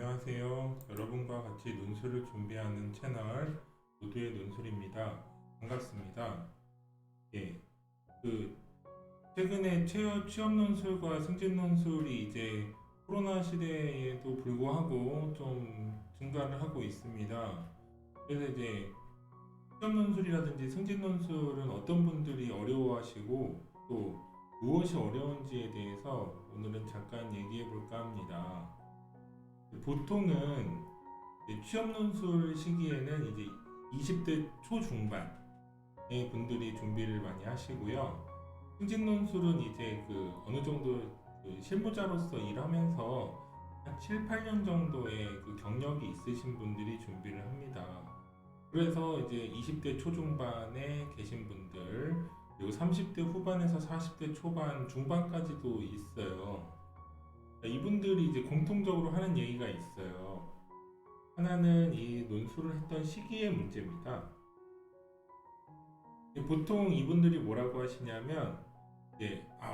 안녕하세요. 여러분과 같이 논술을 준비하는 채널 모두의 논술입니다. 반갑습니다. 예, 그 최근에 취업 논술과 승진 논술이 이제 코로나 시대에도 불구하고 좀 증가를 하고 있습니다. 그래서 이제 취업 논술이라든지 승진 논술은 어떤 분들이 어려워하시고 또 무엇이 어려운지에 대해서 오늘은 잠깐 얘기해 볼까 합니다. 보통은 이제 취업 논술 시기에는 이제 20대 초중반의 분들이 준비를 많이 하시고요. 승진 논술은 이제 어느 정도 실무자로서 일하면서 한 7, 8년 정도의 경력이 있으신 분들이 준비를 합니다. 그래서 이제 20대 초중반에 계신 분들, 그리고 30대 후반에서 40대 초반, 중반까지도 있어요. 이분들이 이제 공통적으로 하는 얘기가 있어요. 하나는 이 논술을 했던 시기의 문제입니다. 보통 이분들이 뭐라고 하시냐면,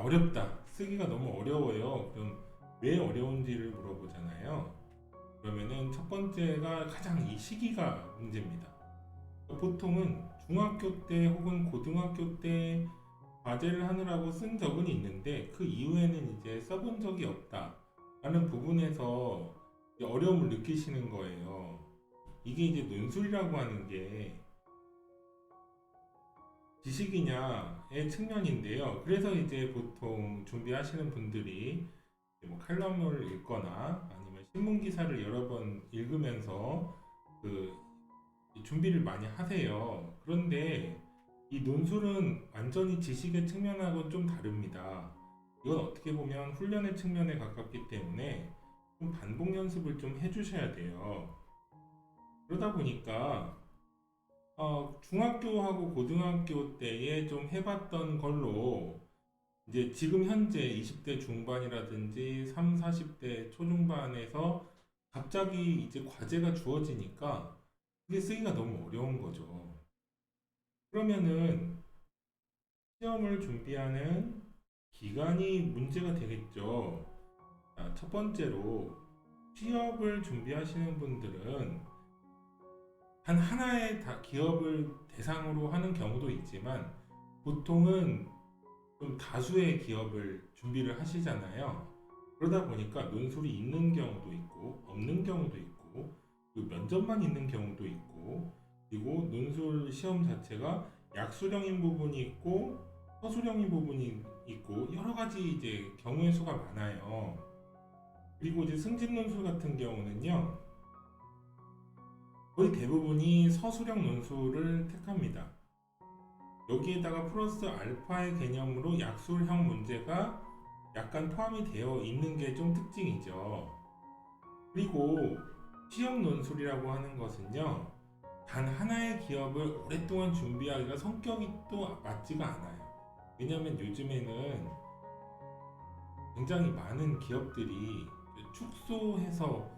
어렵다. 쓰기가 너무 어려워요. 그럼 왜 어려운지를 물어보잖아요. 그러면은 첫 번째가 가장 이 시기가 문제입니다. 보통은 중학교 때 혹은 고등학교 때 과제를 하느라고 쓴 적은 있는데 그 이후에는 이제 써본 적이 없다 라는 부분에서 어려움을 느끼시는 거예요. 이게 이제 논술이라고 하는 게 지식이냐의 측면인데요. 그래서 이제 보통 준비하시는 분들이 뭐 칼럼을 읽거나 아니면 신문 기사를 여러 번 읽으면서 준비를 많이 하세요. 그런데 이 논술은 완전히 지식의 측면하고 좀 다릅니다. 이건 어떻게 보면 훈련의 측면에 가깝기 때문에 좀 반복 연습을 좀 해주셔야 돼요. 그러다 보니까 중학교하고 고등학교 때에 좀 해봤던 걸로 이제 지금 현재 20대 중반이라든지 3, 40대 초중반에서 갑자기 이제 과제가 주어지니까 그게 쓰기가 너무 어려운 거죠. 그러면은 시험을 준비하는 기간이 문제가 되겠죠. 자, 첫 번째로 취업을 준비하시는 분들은 단 하나의 기업을 대상으로 하는 경우도 있지만 보통은 좀 다수의 기업을 준비를 하시잖아요. 그러다 보니까 논술이 있는 경우도 있고 없는 경우도 있고 면접만 있는 경우도 있고 그리고 논술 시험 자체가 약수령인 부분이 있고 서술형인 부분이 있고 여러 가지 이제 경우의 수가 많아요. 그리고 이제 승진 논술 같은 경우는요, 거의 대부분이 서술형 논술을 택합니다. 여기에다가 플러스 알파의 개념으로 약술형 문제가 약간 포함이 되어 있는 게 좀 특징이죠. 그리고 시험 논술이라고 하는 것은요, 단 하나의 기업을 오랫동안 준비하기가 성격이 또 맞지가 않아요. 왜냐하면 요즘에는 굉장히 많은 기업들이 축소해서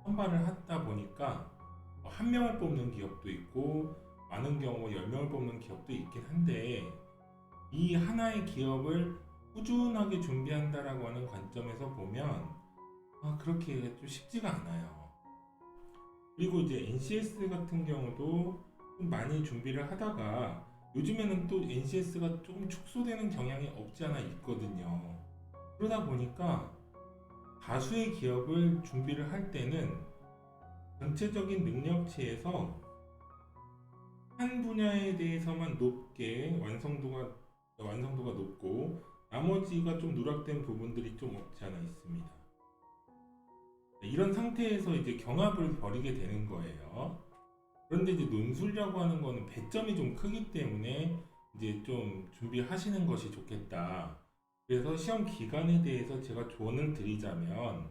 선발을 하다 보니까 한 명을 뽑는 기업도 있고 많은 경우 10명을 뽑는 기업도 있긴 한데 이 하나의 기업을 꾸준하게 준비한다라고 하는 관점에서 보면 그렇게 좀 쉽지가 않아요. 그리고 이제 NCS 같은 경우도 좀 많이 준비를 하다가 요즘에는 또 NCS가 조금 축소되는 경향이 없지 않아 있거든요. 그러다 보니까 다수의 기업을 준비를 할 때는 전체적인 능력치에서 한 분야에 대해서만 높게 완성도가 높고 나머지가 좀 누락된 부분들이 좀 없지 않아 있습니다. 이런 상태에서 이제 경합을 벌이게 되는 거예요. 그런데 이제 논술이라고 하는 거는 배점이 좀 크기 때문에 이제 좀 준비하시는 것이 좋겠다. 그래서 시험 기간에 대해서 제가 조언을 드리자면,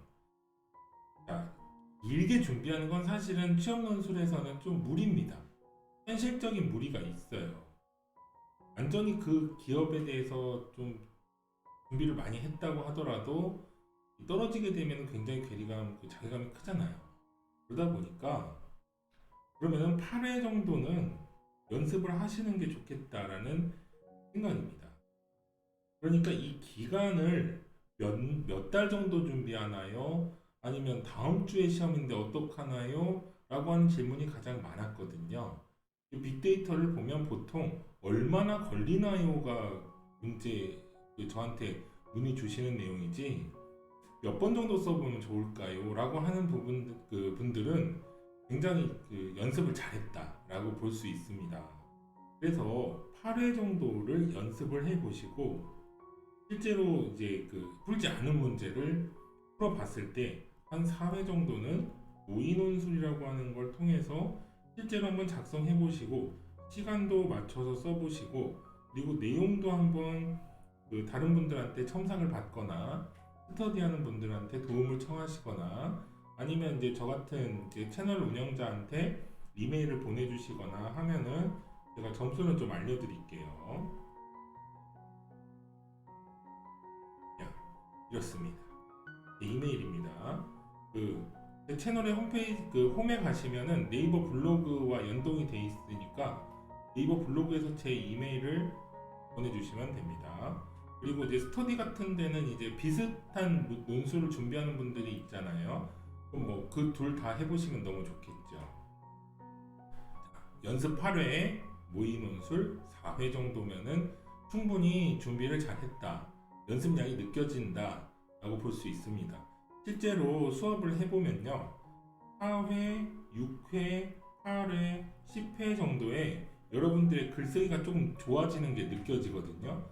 자, 길게 준비하는 건 사실은 취업 논술에서는 좀 무리입니다. 현실적인 무리가 있어요. 완전히 그 기업에 대해서 좀 준비를 많이 했다고 하더라도 떨어지게 되면 굉장히 자괴감이 크잖아요. 그러다 보니까 그러면은 8회 정도는 연습을 하시는 게 좋겠다라는 생각입니다. 그러니까 이 기간을 몇 달 정도 준비하나요? 아니면 다음 주에 시험인데 어떡하나요? 라고 하는 질문이 가장 많았거든요. 이 빅데이터를 보면 보통 얼마나 걸리나요가 문제, 저한테 문의 주시는 내용이지 몇 번 정도 써보면 좋을까요? 라고 하는 분들은 굉장히 연습을 잘했다라고 볼 수 있습니다. 그래서 8회 정도를 연습을 해보시고 실제로 이제 풀지 않은 문제를 풀어봤을 때 한 4회 정도는 모의논술이라고 하는 걸 통해서 실제로 한번 작성해보시고 시간도 맞춰서 써보시고 그리고 내용도 한번 다른 분들한테 첨삭을 받거나 스터디하는 분들한테 도움을 청하시거나 아니면 이제 저 같은 이제 채널 운영자한테 이메일을 보내주시거나 하면은 제가 점수는 좀 알려드릴게요. 이렇습니다. 이메일입니다. 제 채널의 홈페이지 홈에 가시면은 네이버 블로그와 연동이 돼 있으니까 네이버 블로그에서 제 이메일을 보내주시면 됩니다. 그리고 이제 스터디 같은 데는 이제 비슷한 논술을 준비하는 분들이 있잖아요. 그럼 뭐 그 둘 다 해보시면 너무 좋겠죠. 연습 8회, 모의 논술 4회 정도면은 충분히 준비를 잘했다. 연습량이 느껴진다. 라고 볼 수 있습니다. 실제로 수업을 해보면요. 4회, 6회, 8회, 10회 정도에 여러분들의 글쓰기가 조금 좋아지는 게 느껴지거든요.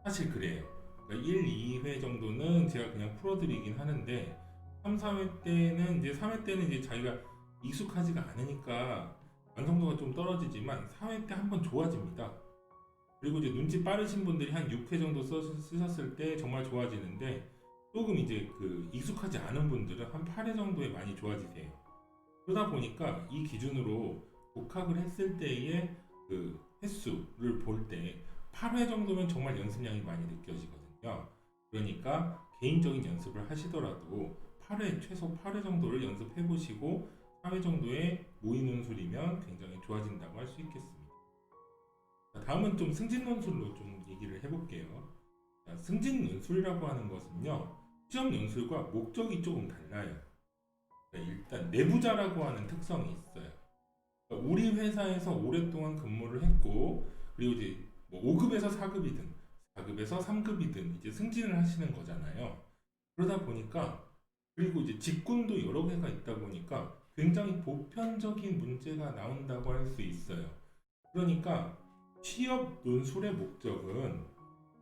사실 그래요. 그러니까 1, 2회 정도는 제가 그냥 풀어드리긴 하는데 3, 4회 때는 이제 3회 때는 이제 자기가 익숙하지가 않으니까 완성도가 좀 떨어지지만 4회 때 한번 좋아집니다. 그리고 이제 눈치 빠르신 분들이 한 6회 정도 쓰셨을 때 정말 좋아지는데 조금 이제 익숙하지 않은 분들은 한 8회 정도에 많이 좋아지세요. 그러다 보니까 이 기준으로 독학을 했을 때의 횟수를 볼 때 8회 정도면 정말 연습량이 많이 느껴지거든요. 그러니까 개인적인 연습을 하시더라도 8회, 최소 8회 정도를 연습해 보시고 4회 정도의 모의 논술이면 굉장히 좋아진다고 할 수 있겠습니다. 자, 다음은 좀 승진 논술로 좀 얘기를 해볼게요. 자, 승진 논술이라고 하는 것은요, 시험 논술과 목적이 조금 달라요. 일단 내부자라고 하는 특성이 있어요. 그러니까 우리 회사에서 오랫동안 근무를 했고 그리고 이제 뭐 5급에서 4급이든 4급에서 3급이든 이제 승진을 하시는 거잖아요. 그러다 보니까 그리고 이제 직군도 여러 개가 있다 보니까 굉장히 보편적인 문제가 나온다고 할 수 있어요. 그러니까 취업 논술의 목적은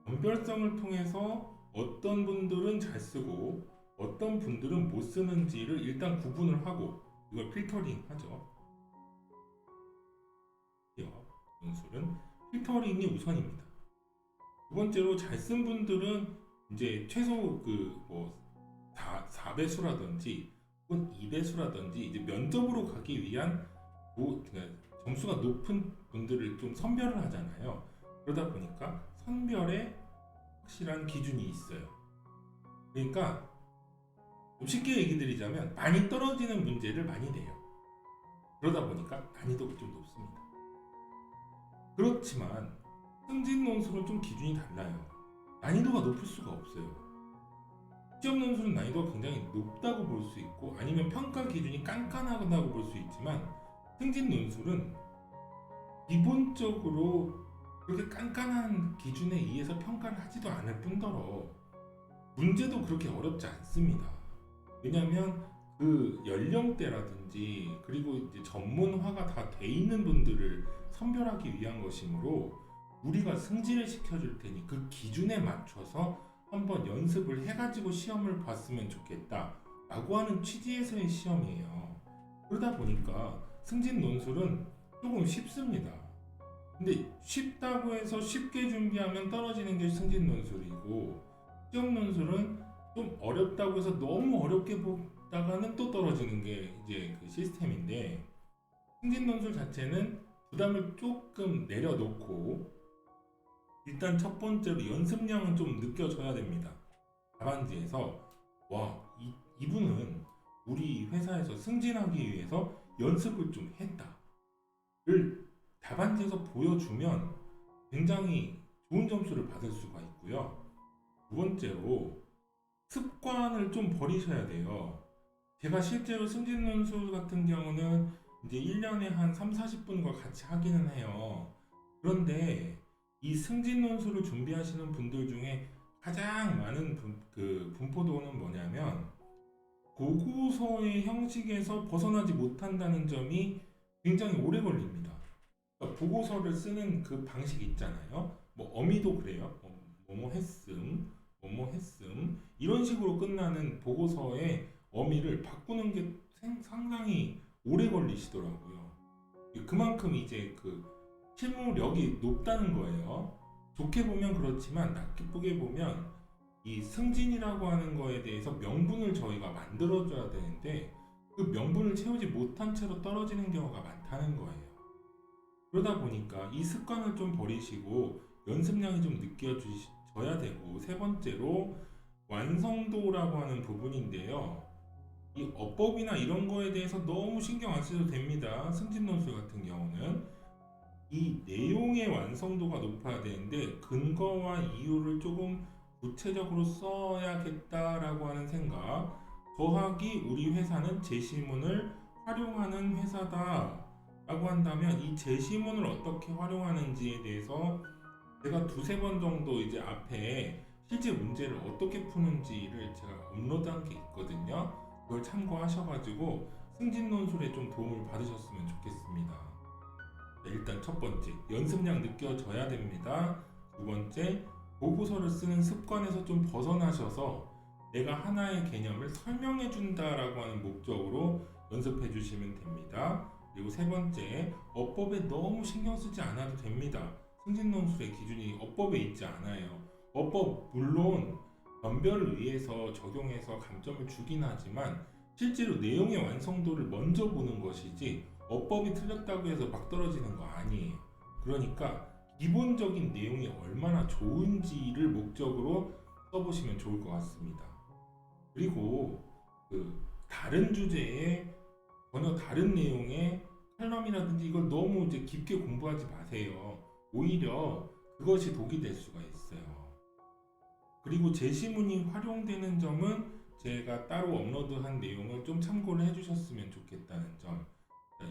연별성을 통해서 어떤 분들은 잘 쓰고 어떤 분들은 못 쓰는지를 일단 구분을 하고 이걸 필터링 하죠. 논술은 필터링이 우선입니다. 두 번째로 잘 쓴 분들은 이제 최소 4배수라든지 혹은 2배수라든지 이제 면접으로 가기 위한 점수가 높은 분들을 좀 선별을 하잖아요. 그러다 보니까 선별에 확실한 기준이 있어요. 그러니까 좀 쉽게 얘기 드리자면 많이 떨어지는 문제를 많이 내요. 그러다 보니까 난이도가 좀 높습니다. 그렇지만 승진 논술은 좀 기준이 달라요. 난이도가 높을 수가 없어요. 시험 논술은 난이도가 굉장히 높다고 볼 수 있고 아니면 평가 기준이 깐깐하다고 볼 수 있지만 승진 논술은 기본적으로 그렇게 깐깐한 기준에 의해서 평가를 하지도 않을 뿐더러 문제도 그렇게 어렵지 않습니다. 왜냐하면 연령대라든지 그리고 이제 전문화가 다 돼 있는 분들을 선별하기 위한 것이므로 우리가 승진을 시켜줄 테니 그 기준에 맞춰서 한번 연습을 해가지고 시험을 봤으면 좋겠다 라고 하는 취지에서의 시험이에요. 그러다 보니까 승진 논술은 조금 쉽습니다. 근데 쉽다고 해서 쉽게 준비하면 떨어지는 게 승진 논술이고 시험 논술은 좀 어렵다고 해서 너무 어렵게 보다가는 또 떨어지는 게 이제 시스템인데 승진 논술 자체는 부담을 조금 내려놓고 일단 첫 번째로 연습량은 좀 느껴져야 됩니다. 답안지에서 이분은 우리 회사에서 승진하기 위해서 연습을 좀 했다를 답안지에서 보여주면 굉장히 좋은 점수를 받을 수가 있고요. 두 번째로 습관을 좀 버리셔야 돼요. 제가 실제로 승진 논술 같은 경우는 이제 1년에 한 3, 40분과 같이 하기는 해요. 그런데 이 승진 논술을 준비하시는 분들 중에 가장 많은 분포도는 뭐냐면 보고서의 형식에서 벗어나지 못한다는 점이 굉장히 오래 걸립니다. 그러니까 보고서를 쓰는 그 방식 있잖아요. 뭐 어미도 그래요. 뭐뭐 했음, 뭐뭐 했음 이런 식으로 끝나는 보고서의 어미를 바꾸는 게 상당히 오래 걸리시더라고요. 그만큼 이제 그 실무력이 높다는 거예요. 좋게 보면 그렇지만 나쁘게 보면 이 승진이라고 하는 거에 대해서 명분을 저희가 만들어줘야 되는데 그 명분을 채우지 못한 채로 떨어지는 경우가 많다는 거예요. 그러다 보니까 이 습관을 좀 버리시고 연습량이 좀 느껴져야 되고, 세 번째로 완성도라고 하는 부분인데요. 이 어법이나 이런 거에 대해서 너무 신경 안 써도 됩니다. 승진 논술 같은 경우는 이 내용의 완성도가 높아야 되는데 근거와 이유를 조금 구체적으로 써야겠다라고 하는 생각. 더하기 우리 회사는 제시문을 활용하는 회사다라고 한다면 이 제시문을 어떻게 활용하는지에 대해서 제가 두세 번 정도 이제 앞에 실제 문제를 어떻게 푸는지를 제가 업로드한 게 있거든요. 그걸 참고하셔가지고 승진 논술에 좀 도움을 받으셨으면 좋겠습니다. 네, 일단 첫 번째, 연습량 느껴져야 됩니다. 두 번째, 보고서를 쓰는 습관에서 좀 벗어나셔서 내가 하나의 개념을 설명해 준다라고 하는 목적으로 연습해 주시면 됩니다. 그리고 세 번째, 어법에 너무 신경 쓰지 않아도 됩니다. 승진 논술의 기준이 어법에 있지 않아요. 어법 물론 변별을 위해서 적용해서 감점을 주긴 하지만 실제로 내용의 완성도를 먼저 보는 것이지 어법이 틀렸다고 해서 막 떨어지는 거 아니에요. 그러니까 기본적인 내용이 얼마나 좋은지를 목적으로 써보시면 좋을 것 같습니다. 그리고 다른 주제에 전혀 다른 내용의 칼럼이라든지 이걸 너무 이제 깊게 공부하지 마세요. 오히려 그것이 독이 될 수가 있어요. 그리고 제시문이 활용되는 점은 제가 따로 업로드한 내용을 좀 참고를 해주셨으면 좋겠다는 점.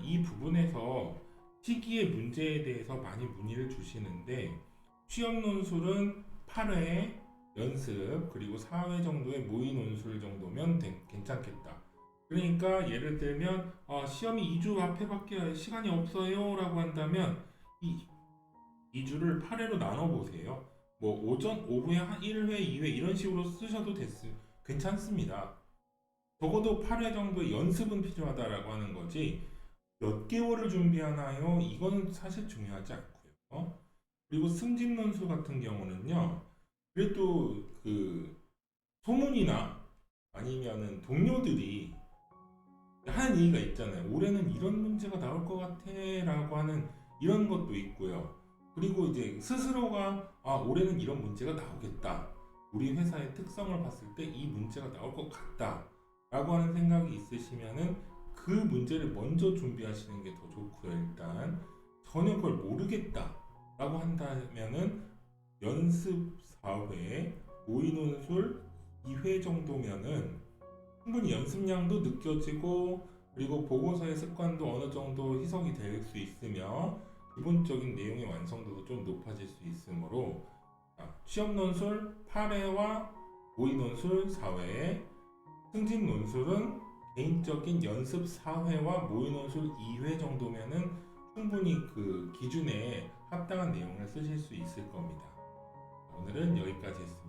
이 부분에서 시기의 문제에 대해서 많이 문의를 주시는데 취업 논술은 8회 연습 그리고 4회 정도의 모의 논술 정도면 괜찮겠다. 그러니까 예를 들면 시험이 2주 앞에밖에 시간이 없어요 라고 한다면 이 2주를 8회로 나눠 보세요. 뭐 오전, 오후에 한 1회, 2회 이런 식으로 쓰셔도 괜찮습니다. 적어도 8회 정도의 연습은 필요하다라고 하는 거지 몇 개월을 준비하나요? 이거는 사실 중요하지 않고요. 그리고 승진 논술 같은 경우는요. 그래도 소문이나 아니면은 동료들이 하는 얘기가 있잖아요. 올해는 이런 문제가 나올 것 같아라고 하는 이런 것도 있고요. 그리고 이제 스스로가 올해는 이런 문제가 나오겠다. 우리 회사의 특성을 봤을 때 이 문제가 나올 것 같다라고 하는 생각이 있으시면은 그 문제를 먼저 준비하시는 게 더 좋고요. 일단 전혀 그걸 모르겠다라고 한다면은 연습 4회, 모의 논술 2회 정도면은 충분히 연습량도 느껴지고 그리고 보고서의 습관도 어느 정도 희석이 될 수 있으며 기본적인 내용의 완성도도 좀 높아질 수 있으므로 취업 논술 8회와 모의 논술 4회, 승진 논술은 개인적인 연습 4회와 모의 논술 2회 정도면은 충분히 그 기준에 합당한 내용을 쓰실 수 있을 겁니다. 오늘은 여기까지 했습니다.